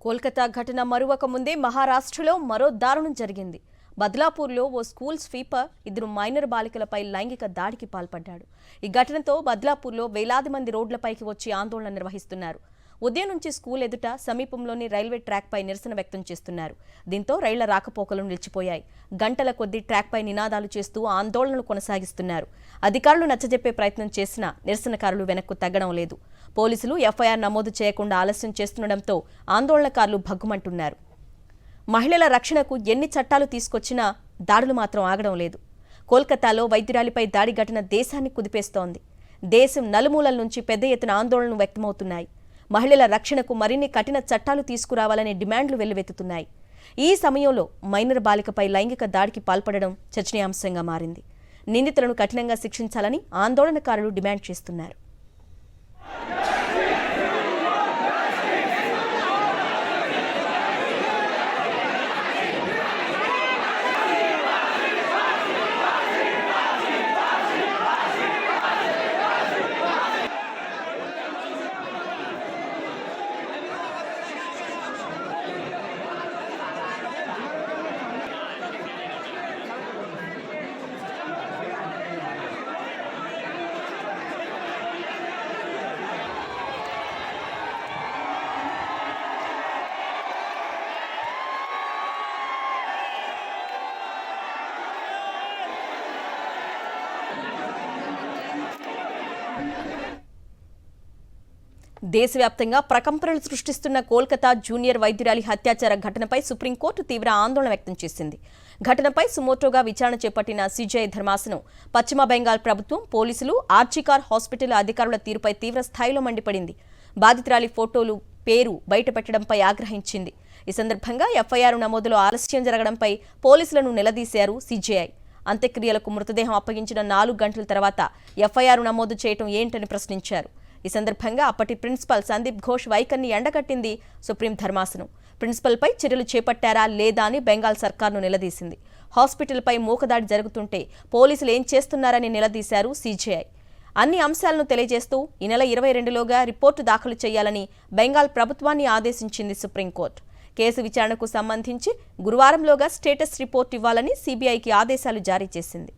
కోల్కతా ఘటన మరువక ముందే మహారాష్ట్రలో మరో దారుణం జరిగింది. బద్లాపూర్లో ఓ స్కూల్ స్వీపర్ ఇద్దరు మైనర్ బాలికలపై లైంగిక దాడికి పాల్పడ్డాడు. ఈ ఘటనతో బద్లాపూర్లో వేలాది మంది రోడ్లపైకి వచ్చి ఆందోళన నిర్వహిస్తున్నారు. ఉదయం నుంచి స్కూల్ ఎదుట సమీపంలోని రైల్వే ట్రాక్పై నిరసన వ్యక్తం చేస్తున్నారు. దీంతో రైళ్ల రాకపోకలు నిలిచిపోయాయి. గంటల కొద్దీ ట్రాక్పై నినాదాలు చేస్తూ ఆందోళనలు కొనసాగిస్తున్నారు. అధికారులు నచ్చజెప్పే ప్రయత్నం చేసినా నిరసనకారులు వెనక్కు తగ్గడం లేదు. పోలీసులు ఎఫ్ఐఆర్ నమోదు చేయకుండా ఆలస్యం చేస్తుండటంతో ఆందోళనకారులు భగ్గుమంటున్నారు. మహిళల రక్షణకు ఎన్ని చట్టాలు తీసుకొచ్చినా దాడులు మాత్రం ఆగడం లేదు. కోల్కతాలో వైద్యురాలిపై దాడి ఘటన దేశాన్ని కుదిపేస్తోంది. దేశం నలుమూలల నుంచి పెద్ద ఎత్తున ఆందోళనలు వ్యక్తమవుతున్నాయి. మహిళల రక్షణకు మరిన్ని కఠిన చట్టాలు తీసుకురావాలనే డిమాండ్లు వెల్లువెత్తుతున్నాయి. ఈ సమయంలో మైనర్ బాలికపై లైంగిక దాడికి పాల్పడడం చర్చనీయాంశంగా మారింది. నిందితులను కఠినంగా శిక్షించాలని ఆందోళనకారులు డిమాండ్ చేస్తున్నారు. దేశవ్యాప్తంగా ప్రకంపనలు సృష్టిస్తున్న కోల్కతా జూనియర్ వైద్యురాలి హత్యాచార ఘటనపై సుప్రీంకోర్టు తీవ్ర ఆందోళన వ్యక్తం చేసింది. ఘటనపై సుమోటోగా విచారణ చేపట్టిన సిజేఐ ధర్మాసనం పశ్చిమ బెంగాల్ ప్రభుత్వం, పోలీసులు, ఆర్జికార్ హాస్పిటల్ అధికారుల తీరుపై తీవ్ర స్థాయిలో మండిపడింది. బాధితురాలి ఫోటోలు, పేరు బయటపెట్టడంపై ఆగ్రహించింది. ఈ సందర్భంగా ఎఫ్ఐఆర్ నమోదులో ఆలస్యం జరగడంపై పోలీసులను నిలదీశారు సిజేఐ. అంత్యక్రియలకు మృతదేహం అప్పగించిన 4 గంటల తర్వాత ఎఫ్ఐఆర్ నమోదు చేయడం ఏంటని ప్రశ్నించారు. ఈ సందర్భంగా అప్పటి ప్రిన్సిపల్ సందీప్ ఘోష్ వైఖరిని ఎండగట్టింది సుప్రీం ధర్మాసనం. ప్రిన్సిపల్పై చర్యలు చేపట్టారా లేదా అని బెంగాల్ సర్కార్ను నిలదీసింది. హాస్పిటల్పై మూకదాడి జరుగుతుంటే పోలీసులు ఏం చేస్తున్నారని నిలదీశారు సిజేఐ. అన్ని అంశాలను తెలియజేస్తూ ఈ నెల 22లోగా రిపోర్టు దాఖలు చేయాలని బెంగాల్ ప్రభుత్వాన్ని ఆదేశించింది సుప్రీంకోర్టు. కేసు విచారణకు సంబంధించి గురువారంలోగా స్టేటస్ రిపోర్ట్ ఇవ్వాలని సిబిఐకి ఆదేశాలు జారీ చేసింది.